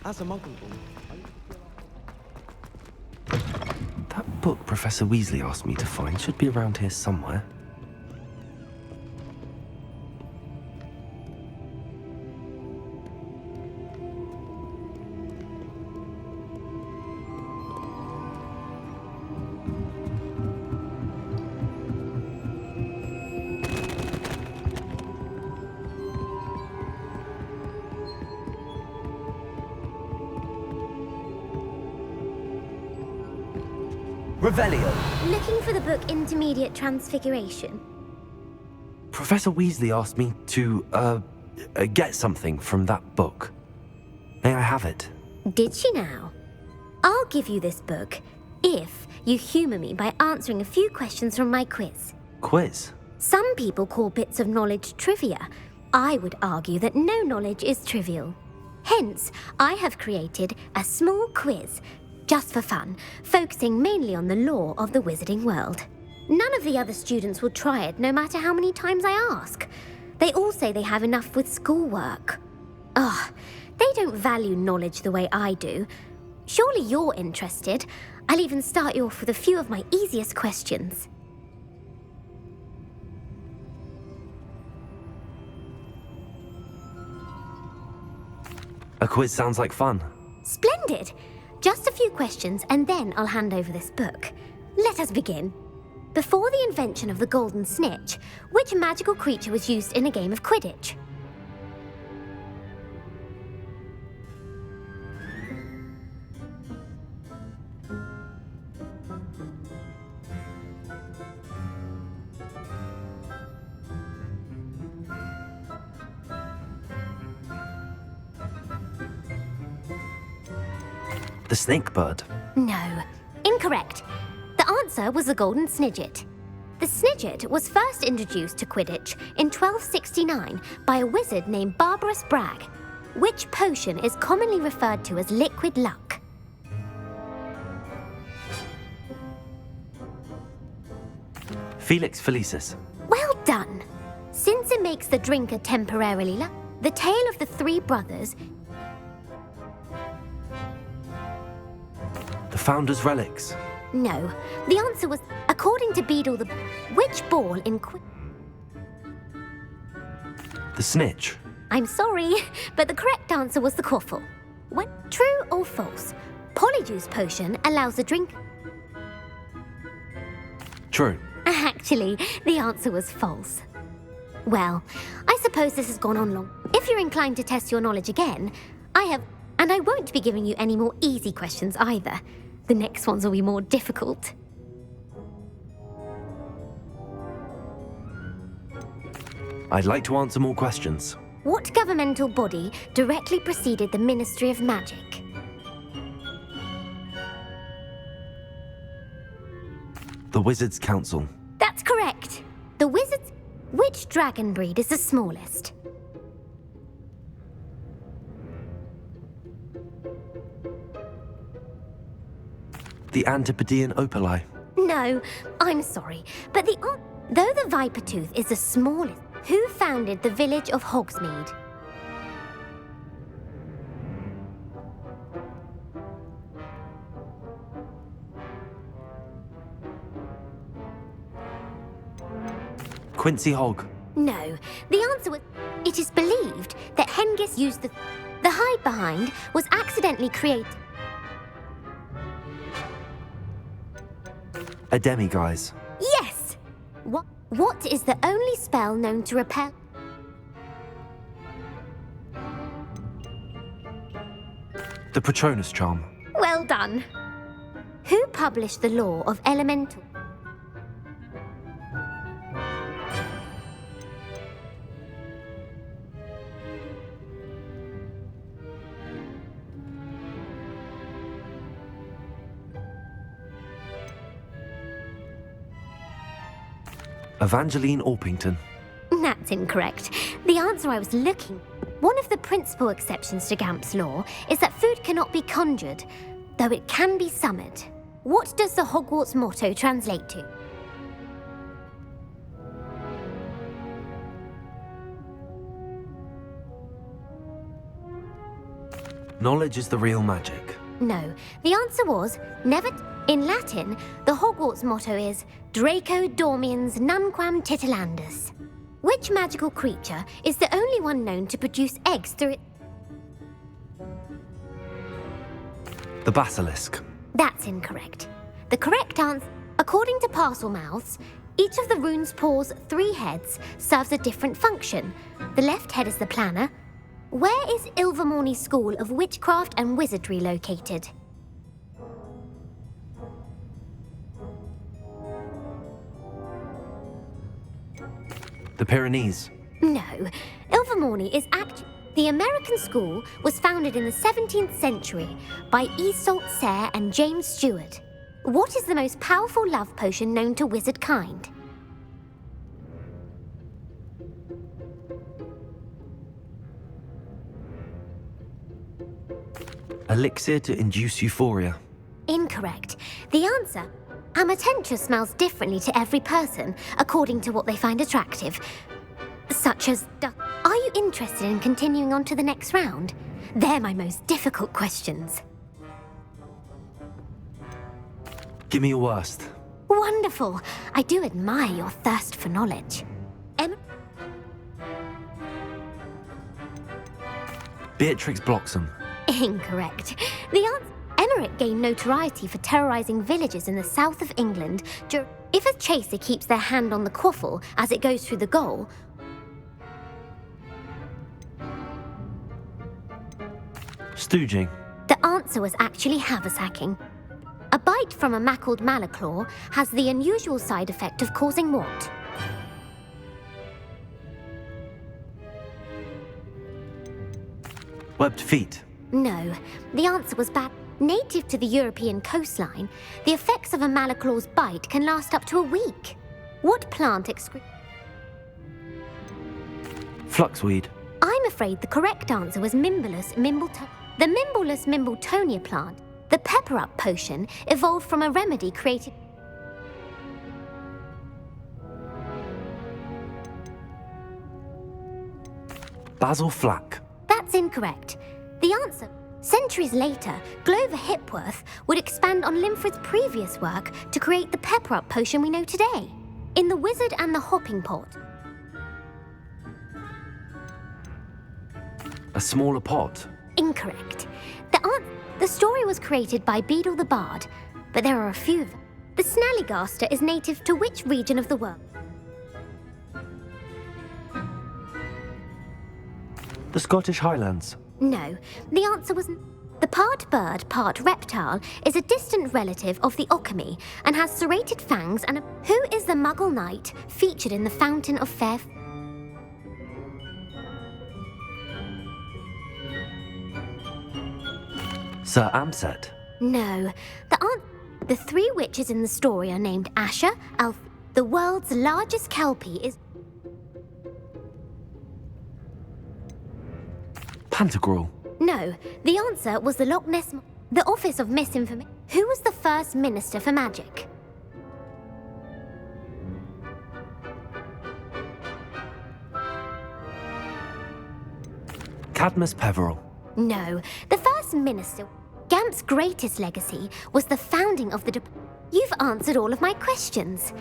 As a muggle, That book Professor Weasley asked me to find should be around here somewhere. Revelio. Looking for the book Intermediate Transfiguration? Professor Weasley asked me to, get something from that book. May I have it? Did she now? I'll give you this book if you humour me by answering a few questions from my quiz. Quiz? Some people call bits of knowledge trivia. I would argue that no knowledge is trivial. Hence, I have created a small quiz, just for fun, focusing mainly on the lore of the wizarding world. None of the other students will try it, no matter how many times I ask. They all say they have enough with schoolwork. Ugh, they don't value knowledge the way I do. Surely you're interested. I'll even start you off with a few of my easiest questions. A quiz sounds like fun. Splendid! Just a few questions and then I'll hand over this book. Let us begin. Before the invention of the golden snitch, which magical creature was used in a game of Quidditch? The snake bird. No, incorrect. The answer was the golden snidget. The snidget was first introduced to Quidditch in 1269 by a wizard named Barbarous Bragg. Which potion is commonly referred to as liquid luck? Felix Felicis. Well done. Since it makes the drinker temporarily lucky, the tale of the three brothers. The Founder's Relics. No, the answer was, according to Beadle which ball in The snitch. I'm sorry, but the correct answer was the quaffle. When true or false, Polyjuice potion allows the drink. True. Actually, the answer was false. Well, I suppose this has gone on long. If you're inclined to test your knowledge again, and I won't be giving you any more easy questions either. The next ones will be more difficult. I'd like to answer more questions. What governmental body directly preceded the Ministry of Magic? The Wizards' Council. That's correct. The Wizards... Which dragon breed is the smallest? The Antipodean Opali. No, I'm sorry, but though the Viper Tooth is the smallest, who founded the village of Hogsmeade? Quincy Hogg. No, the answer was... It is believed that Hengist used the hide behind was accidentally created. A demiguise. Yes! What is the only spell known to repel... The Patronus Charm. Well done. Who published the law of elemental... Evangeline Orpington. That's incorrect. The answer I was looking... One of the principal exceptions to Gamp's law is that food cannot be conjured, though it can be summoned. What does the Hogwarts motto translate to? Knowledge is the real magic. No, the answer was never. In Latin, the Hogwarts motto is Draco Dormiens Nunquam Titilandus. Which magical creature is the only one known to produce eggs through it? The basilisk. That's incorrect. The correct answer, according to parcel mouths, each of the rune's paws' 3 heads serves a different function. The left head is the planner. Where is Ilvermorny's School of Witchcraft and Wizardry located? The Pyrenees. No, Ilvermorny is the American school was founded in the 17th century by Isolde Sayre and James Stewart. What is the most powerful love potion known to wizard kind? Elixir to induce euphoria. Incorrect. The answer, Amatentia smells differently to every person according to what they find attractive. Such as, are you interested in continuing on to the next round? They're my most difficult questions. Give me your worst. Wonderful. I do admire your thirst for knowledge. Beatrix Bloxham. Incorrect. The answer, Emmerich gained notoriety for terrorizing villages in the south of England. If a chaser keeps their hand on the quaffle as it goes through the goal, Stooging. the answer was actually haversacking. A bite from a mackled malaclaw has the unusual side effect of causing what? Webbed feet. No, the answer was bad. Native to the European coastline, the effects of a malaclaw's bite can last up to a week. What plant Fluxweed. I'm afraid the correct answer was Mimbulus Mimbletonia. The Mimbulus Mimbletonia plant, the pepper-up potion, evolved from a remedy created... Basil Flack. That's incorrect. The answer, centuries later, Glover Hipworth would expand on Limfred's previous work to create the pepper-up potion we know today. In The Wizard and the Hopping Pot. A smaller pot. Incorrect. The story was created by Beadle the Bard, but there are a few of them. The Snallygaster is native to which region of the world? The Scottish Highlands. No, the answer was... The part bird, part reptile is a distant relative of the Occamy and has serrated fangs and Who is the Muggle knight featured in the Fountain of Fair... Sir Amset. No, the 3 witches in the story are named Asher, Alf... The world's largest kelpie is... Pantagruel. No, the answer was the Loch Ness... The Office of Misinformation. Who was the first Minister for Magic? Cadmus Peveril. No, the first Minister... Gamp's greatest legacy was the founding of the... You've answered all of my questions.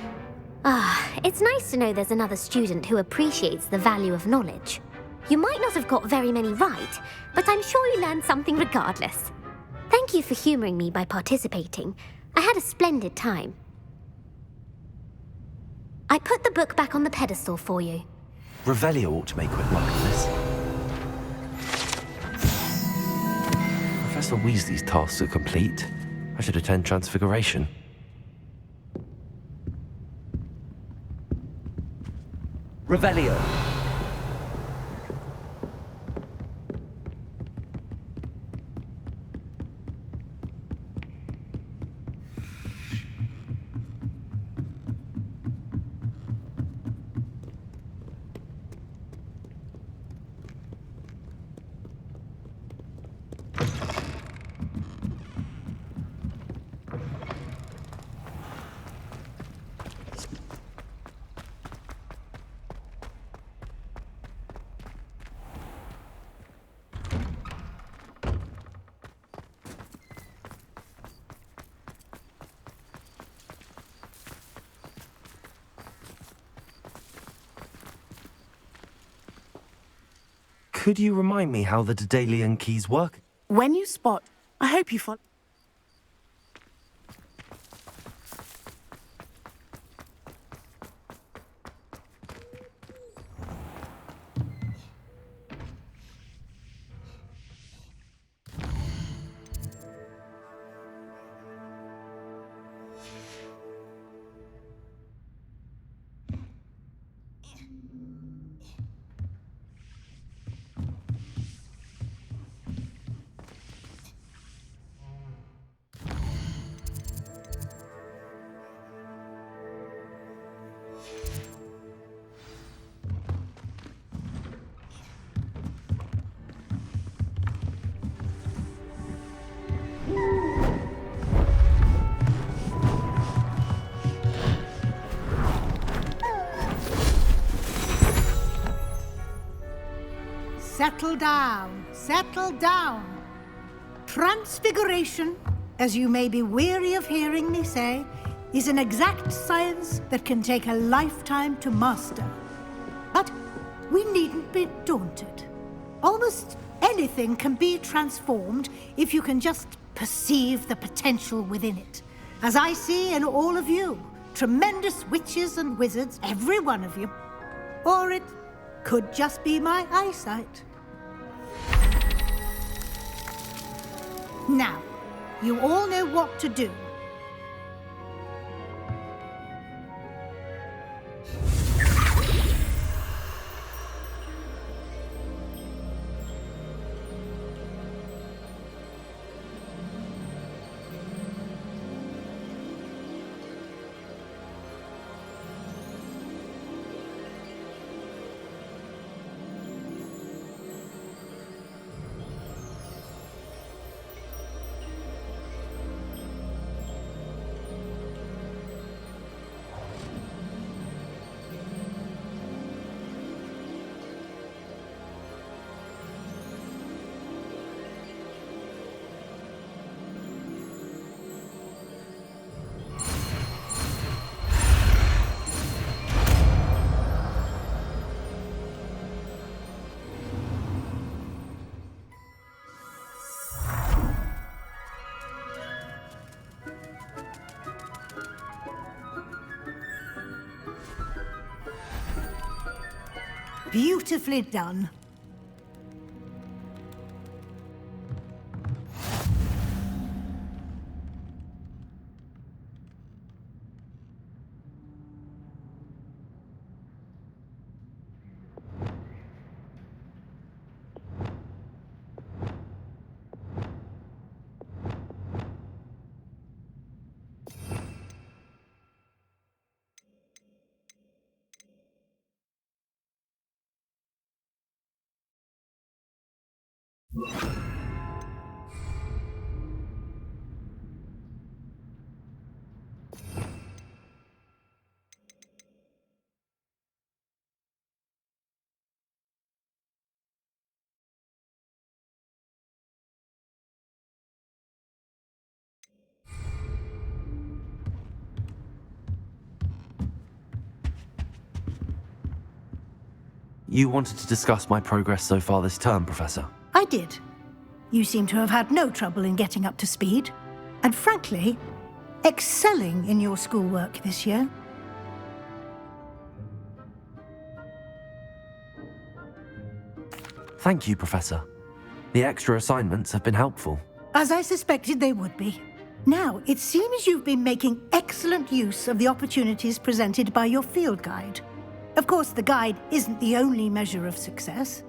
It's nice to know there's another student who appreciates the value of knowledge. You might not have got very many right, but I'm sure you learned something regardless. Thank you for humouring me by participating. I had a splendid time. I put the book back on the pedestal for you. Revelio ought to make quick work of this. Professor Weasley's tasks are complete. I should attend Transfiguration. Revelio. Could you remind me how the Daedalian keys work? When you spot, I hope you follow. Settle down, settle down. Transfiguration, as you may be weary of hearing me say, is an exact science that can take a lifetime to master. But we needn't be daunted. Almost anything can be transformed if you can just perceive the potential within it. As I see in all of you, tremendous witches and wizards, every one of you. Or it could just be my eyesight. Now, you all know what to do. Beautifully done. You wanted to discuss my progress so far this term, Professor. I did. You seem to have had no trouble in getting up to speed. And frankly, excelling in your schoolwork this year. Thank you, Professor. The extra assignments have been helpful. As I suspected they would be. Now, it seems you've been making excellent use of the opportunities presented by your field guide. Of course, the guide isn't the only measure of success.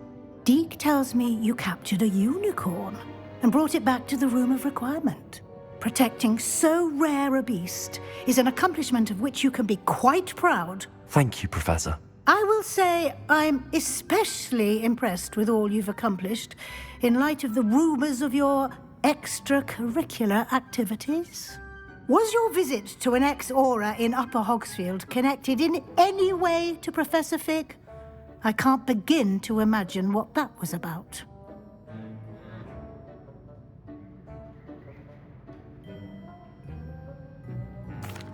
Deke tells me you captured a unicorn and brought it back to the Room of Requirement. Protecting so rare a beast is an accomplishment of which you can be quite proud. Thank you, Professor. I will say I'm especially impressed with all you've accomplished in light of the rumors of your extracurricular activities. Was your visit to an ex-aura in Upper Hogsfield connected in any way to Professor Fig? I can't begin to imagine what that was about.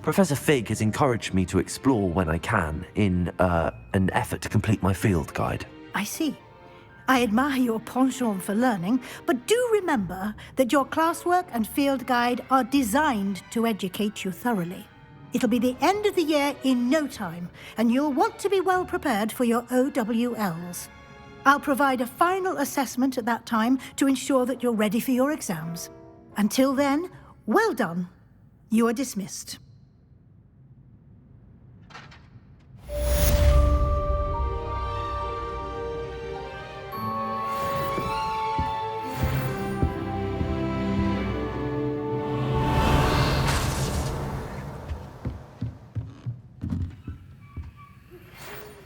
Professor Fig has encouraged me to explore when I can in an effort to complete my field guide. I see. I admire your penchant for learning, but do remember that your classwork and field guide are designed to educate you thoroughly. It'll be the end of the year in no time, and you'll want to be well prepared for your OWLs. I'll provide a final assessment at that time to ensure that you're ready for your exams. Until then, well done. You are dismissed.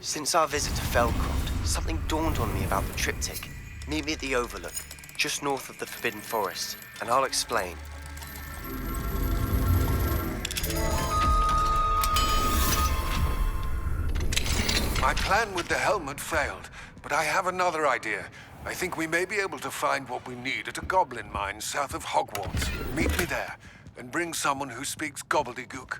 Since our visit to Feldcroft, something dawned on me about the triptych. Meet me at the Overlook, just north of the Forbidden Forest, and I'll explain. My plan with the helmet failed, but I have another idea. I think we may be able to find what we need at a goblin mine south of Hogwarts. Meet me there, and bring someone who speaks gobbledygook.